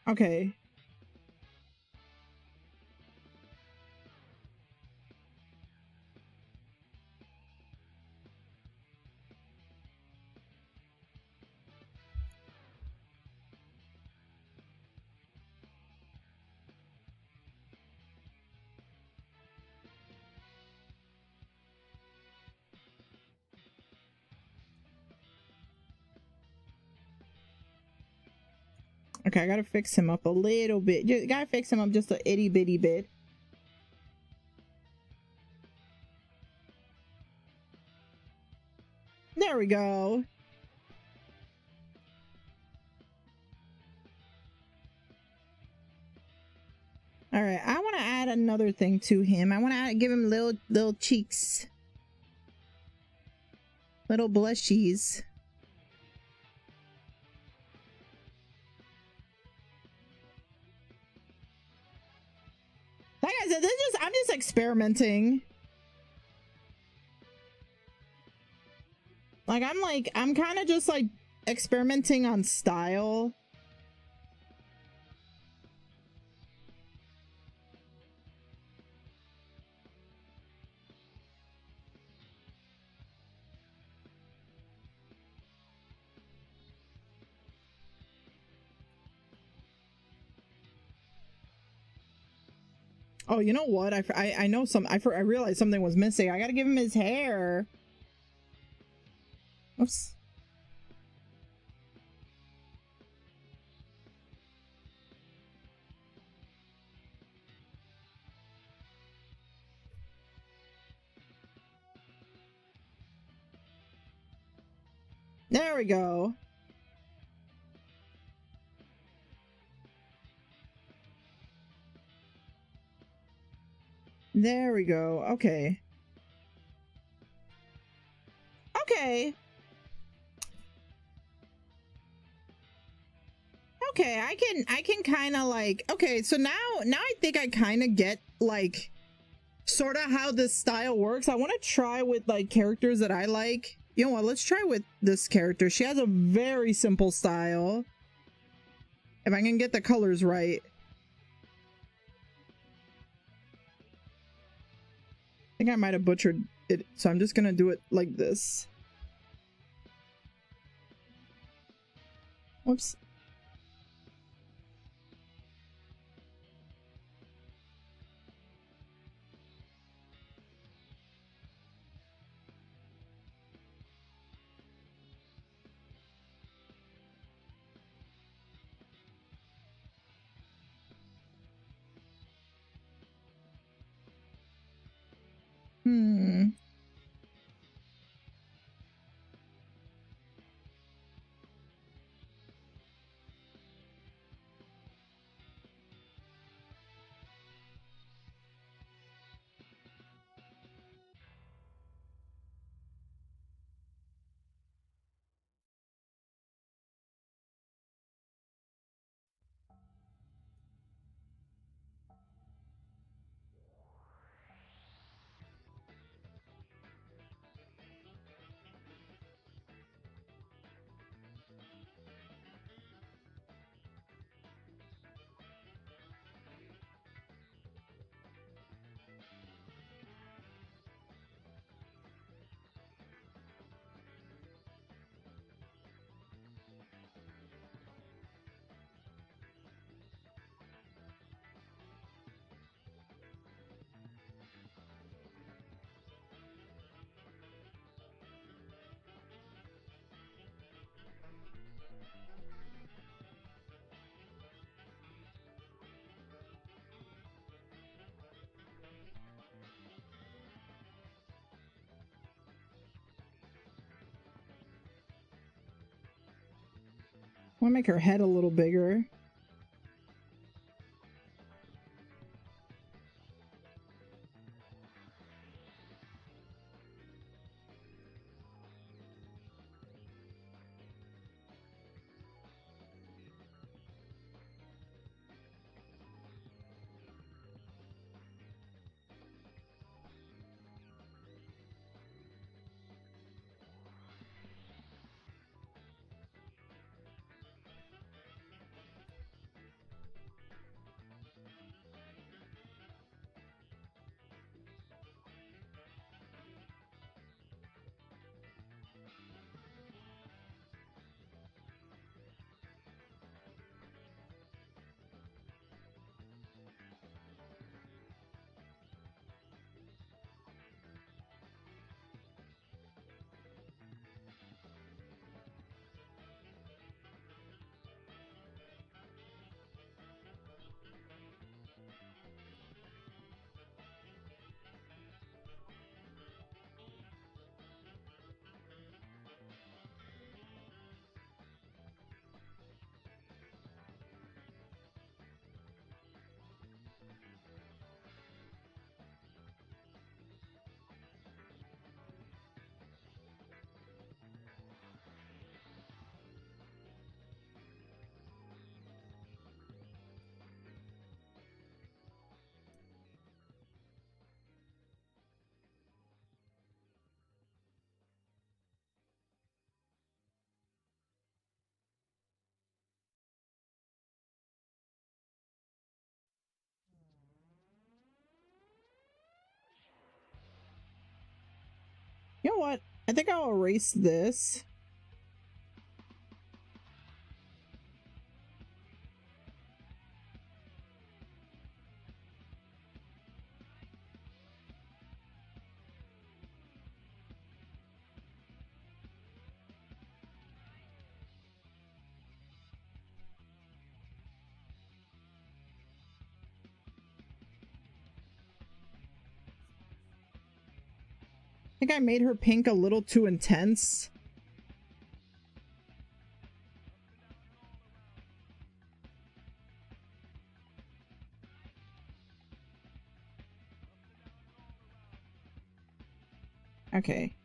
Okay. Okay, I gotta fix him up a little bit. Just gotta fix him up just a itty bitty bit. There we go. All right, I want to add another thing to him. I want to give him little cheeks, little blushies. Like I said, I'm just experimenting. Like I'm kind of just like experimenting on style. Oh, you know what? I know I realized something was missing. I gotta give him his hair. Oops. There we go. There we go. Okay. Okay. Okay, I can kind of like, okay, so now I think I kind of get like sort of how this style works. I want to try with like characters that I like. You know what? Let's try with this character. She has a very simple style. If I can get the colors right. I think I might have butchered it, so I'm just gonna do it like this. Whoops. want to make her head a little bigger. You know what? I think I'll erase this. I think I made her pink a little too intense. Okay.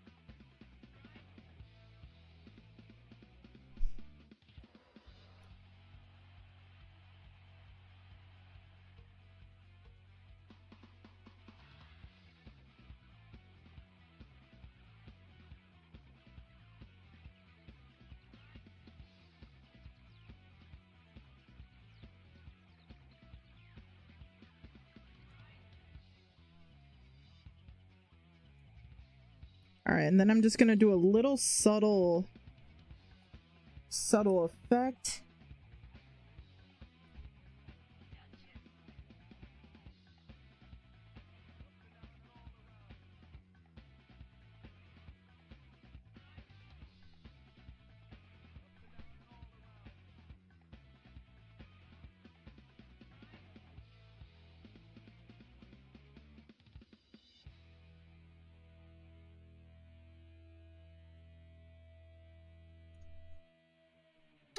All right, and then I'm just gonna do a little subtle effect.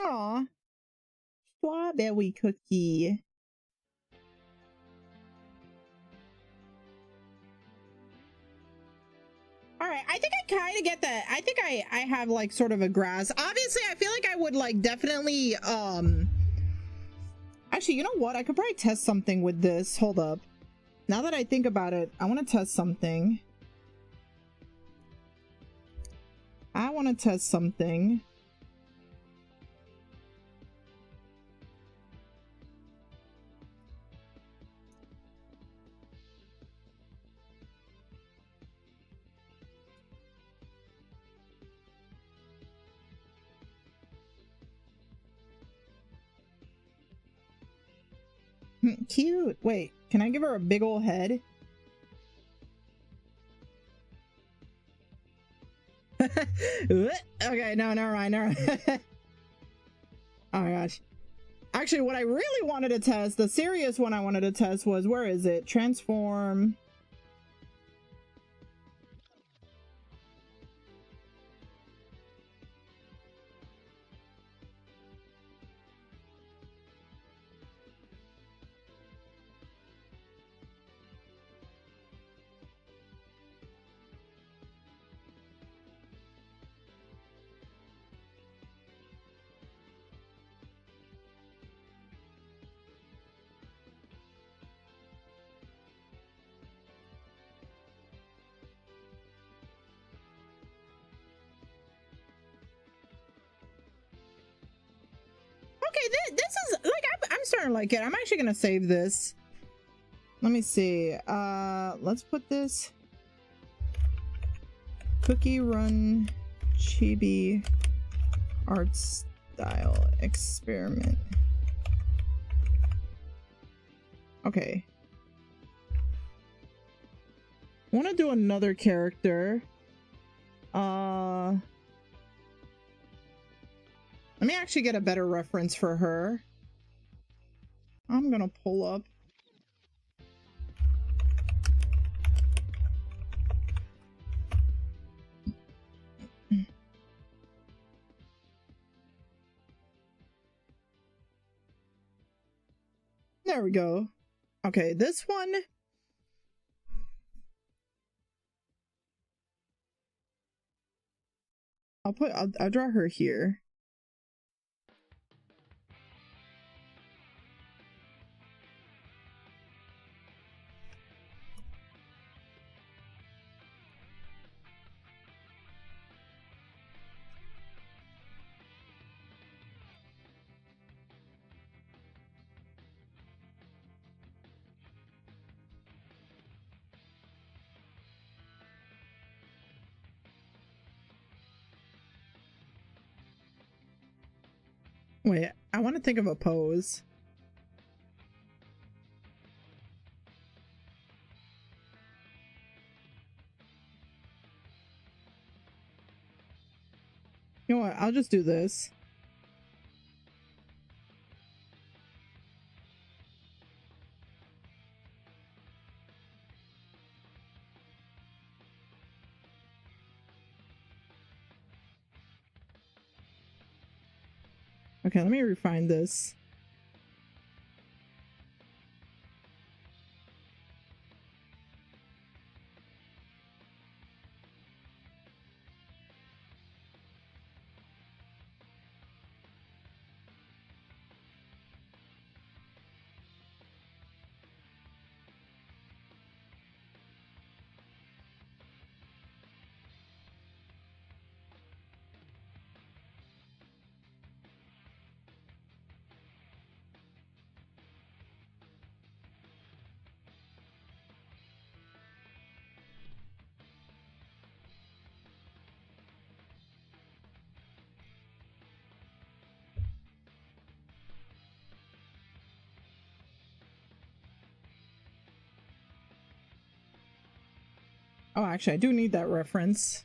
Aw, strawberry cookie. All right, I think I kind of get that. I think I have like sort of a grasp. Obviously, I feel like I would like definitely actually, you know what? I could probably test something with this. Hold up. Now that I think about it, I want to test something. I want to test something. Cute. Wait, can I give her a big old head? Okay, no, never mind. Oh my gosh. Actually, what I really wanted to test, the serious one I wanted to test was, where is it? Transform. this is like I'm starting to like it. I'm actually gonna save this. Let me see. Let's put this cookie run chibi art style experiment. Okay. I want to do another character. Let me actually get a better reference for her. I'm gonna pull up. There we go. Okay, this one. I'll draw her here. Wait, I want to think of a pose. You know what? I'll just do this. Okay, let me refine this. Oh, actually, I do need that reference.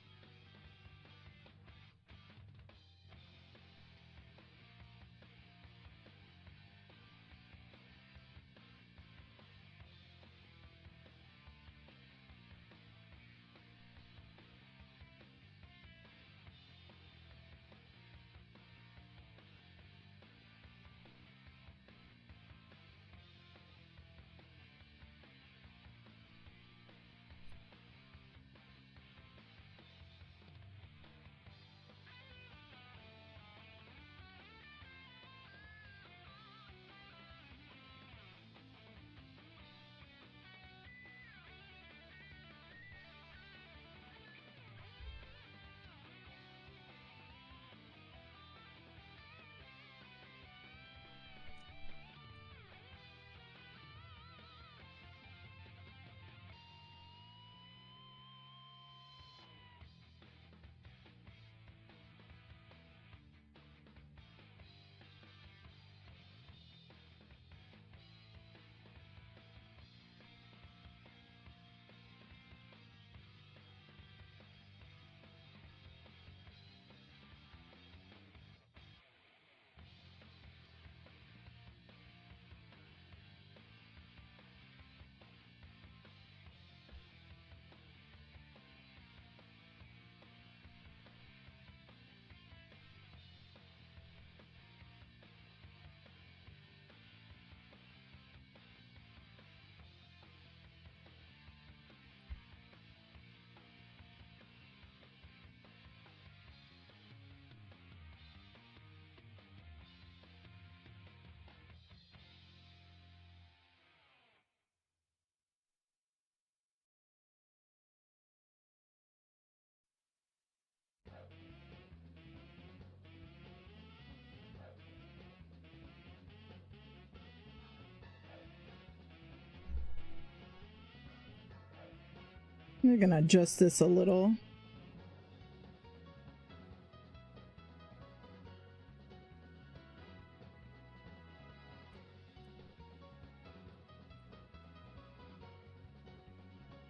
I'm gonna adjust this a little.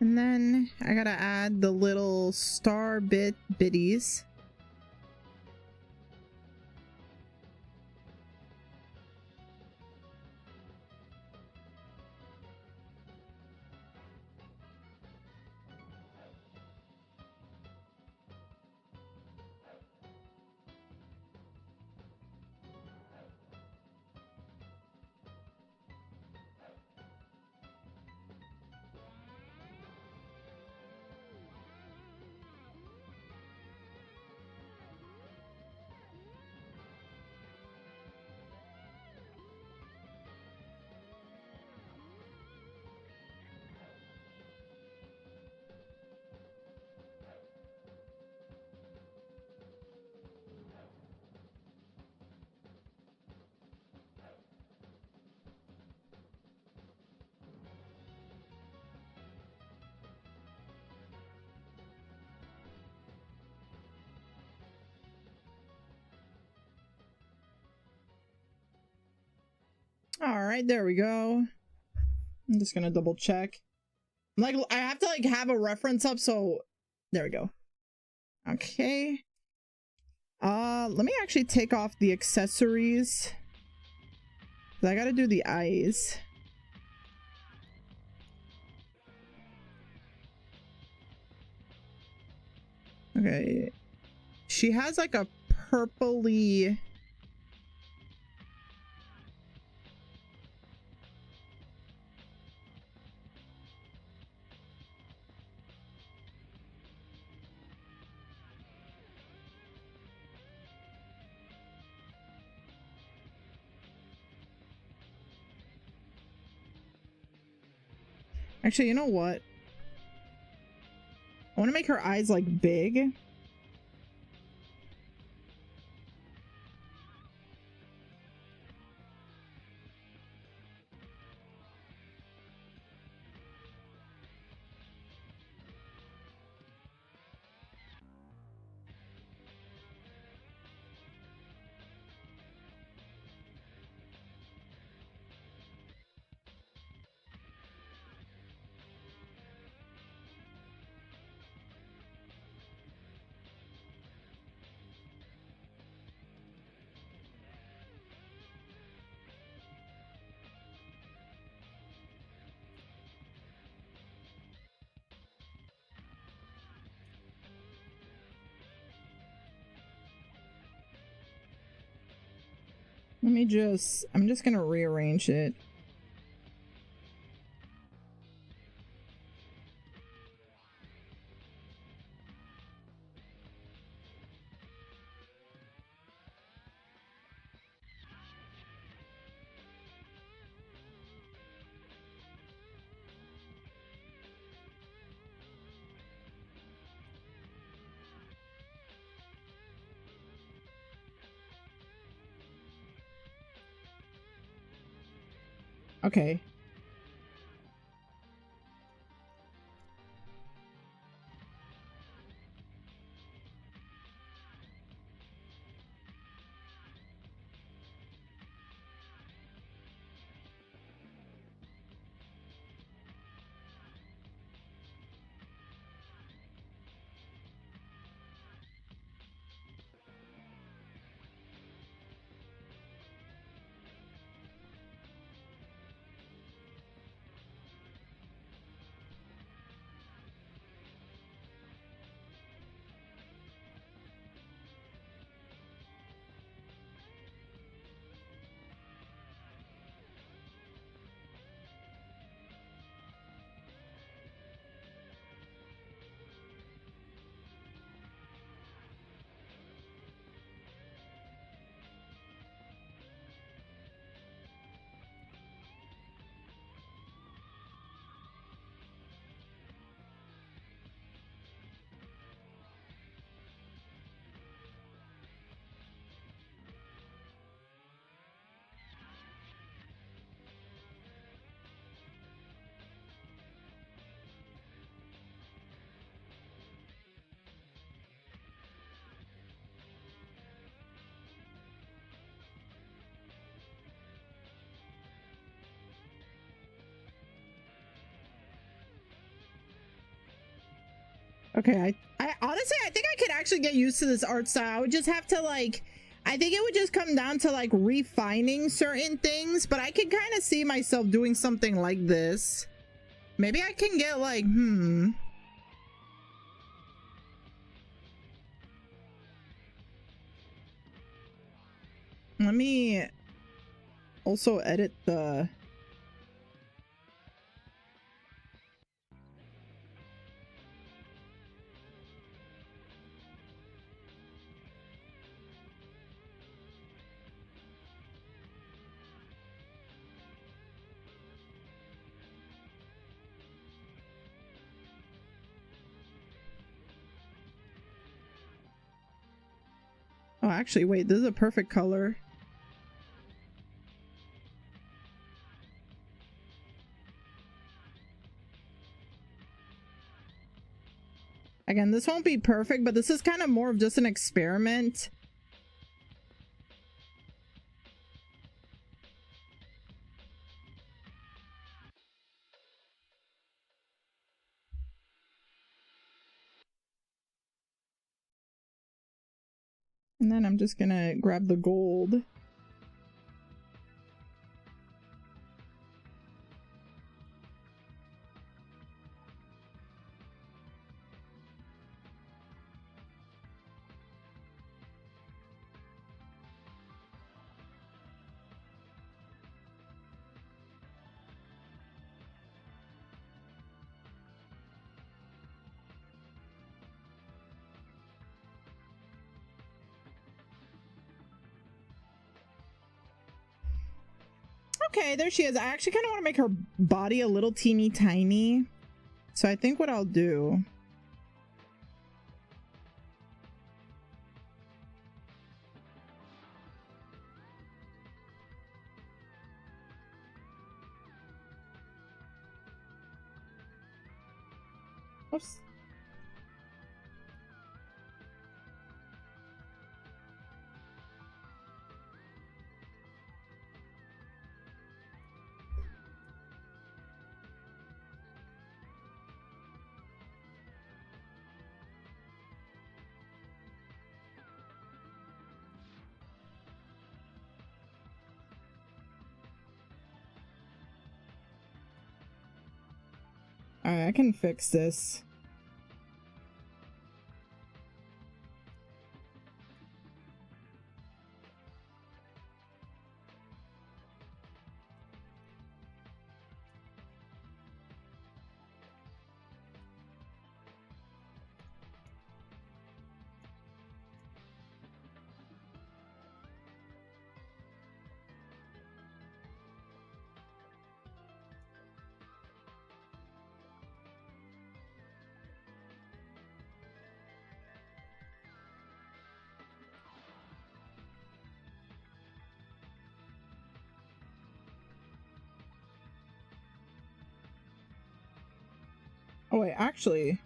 And then I gotta add the little star bitties. All right, there we go. I'm just gonna double check. Like, I have to like have a reference up, so there we go. Okay. Let me actually take off the accessories. I gotta do the eyes. Okay. She has like a purpley... Actually, you know what? I want to make her eyes like big. Let me just... I'm just gonna rearrange it. Okay. Okay, I honestly, I think I could actually get used to this art style. I would just have to like, I think it would just come down to like refining certain things, but I could kind of see myself doing something like this. Maybe I can get like, let me also edit the... Oh, actually, wait, this is a perfect color. Again, this won't be perfect, but this is kind of more of just an experiment. And then I'm just gonna grab the gold. Okay, there she is. I actually kind of want to make her body a little teeny tiny. So I think what I'll do... Oops. Alright, I can fix this. Oh wait, actually...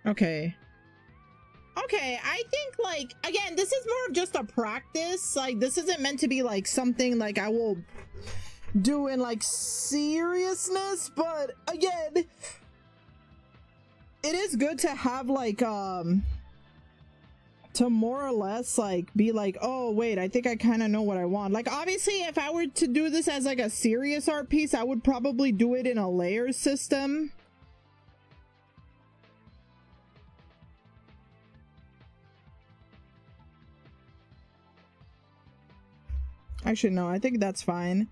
Okay. Okay, I think, like, again, this is more of just a practice. Like, this isn't meant to be, like, something, like, I will do in, like, seriousness. But, again, it is good to have, like, to more or less, like, be like, oh, wait, I think I kind of know what I want. Like, obviously, if I were to do this as, like, a serious art piece, I would probably do it in a layer system. Actually, no, I think that's fine.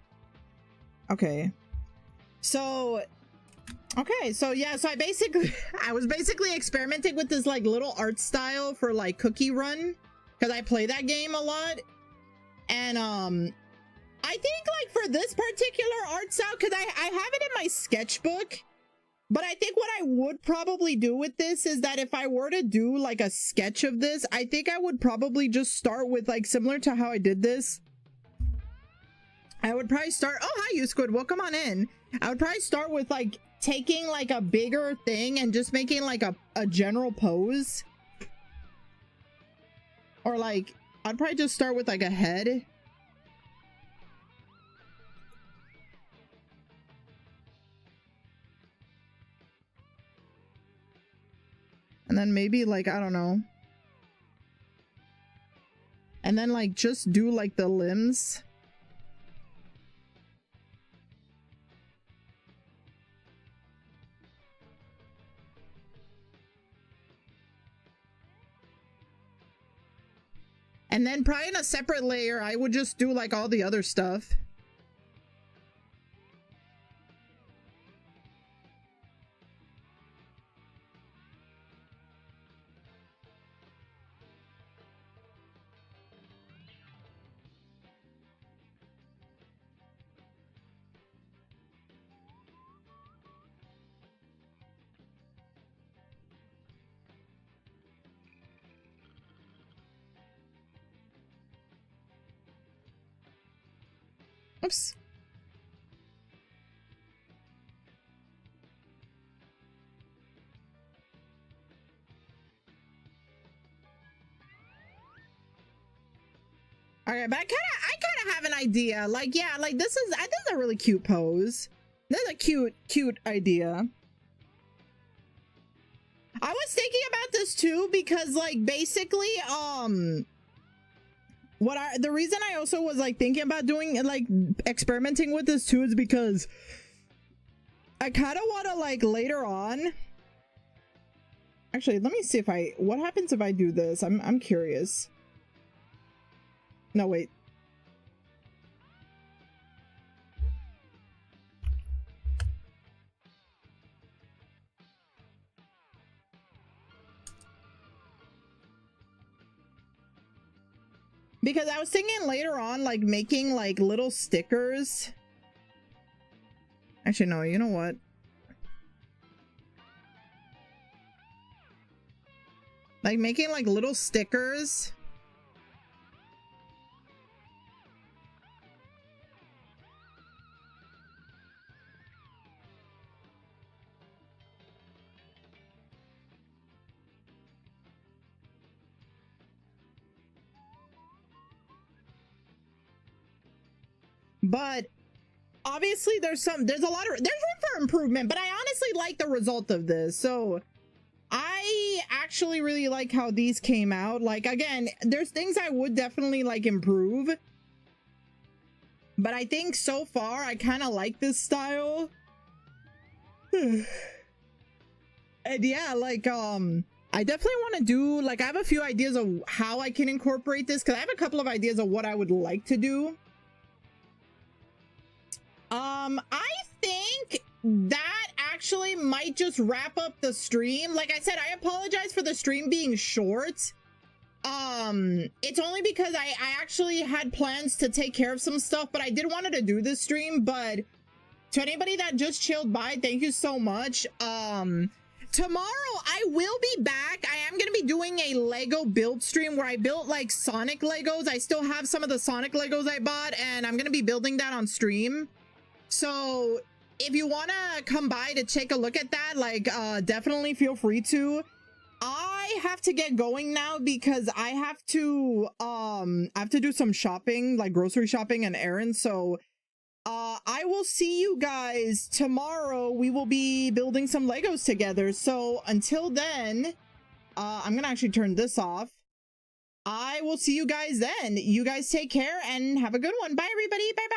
Okay. So, okay, so yeah, so I was basically experimenting with this like little art style for like Cookie Run, because I play that game a lot. And I think like for this particular art style, because I have it in my sketchbook, but I think what I would probably do with this is that if I were to do like a sketch of this, I think I would probably just start with like similar to how I did this. I would probably start, oh hi you Squid, welcome on in. I would probably start with like taking like a bigger thing and just making like a general pose. Or like, I'd probably just start with like a head. And then maybe like, I don't know. And then like just do like the limbs. And then probably in a separate layer, I would just do like all the other stuff. Oops. Okay, but I kind of have an idea. Like, yeah, like this is a really cute pose. This is a cute idea. I was thinking about this too because like basically the reason I also was like thinking about doing like experimenting with this too is because I kind of want to like later on. Actually, let me see what happens if I do this. I'm curious. No, wait. Because I was thinking later on, like making like little stickers. Actually, no, you know what? Like making like little stickers. But obviously there's room for improvement, but I honestly like the result of this. So I actually really like how these came out. Like, again, there's things I would definitely like improve, but I think so far I kind of like this style. And yeah, like I definitely want to do like, I have a few ideas of how I can incorporate this, because I have a couple of ideas of what I would like to do. I think that actually might just wrap up the stream. Like I said, I apologize for the stream being short. It's only because I actually had plans to take care of some stuff, but I did wanted to do this stream. But to anybody that just chilled by, thank you so much. Tomorrow I will be back. I am going to be doing a Lego build stream where I built like Sonic Legos. I still have some of the Sonic Legos I bought, and I'm going to be building that on stream. So if you want to come by to take a look at that, like definitely feel free to. I have to get going now because I have to do some shopping, like grocery shopping and errands. So I will see you guys tomorrow. We will be building some Legos together. So until then, I'm gonna actually turn this off. I will see you guys then. You guys take care and have a good one. Bye everybody. Bye bye.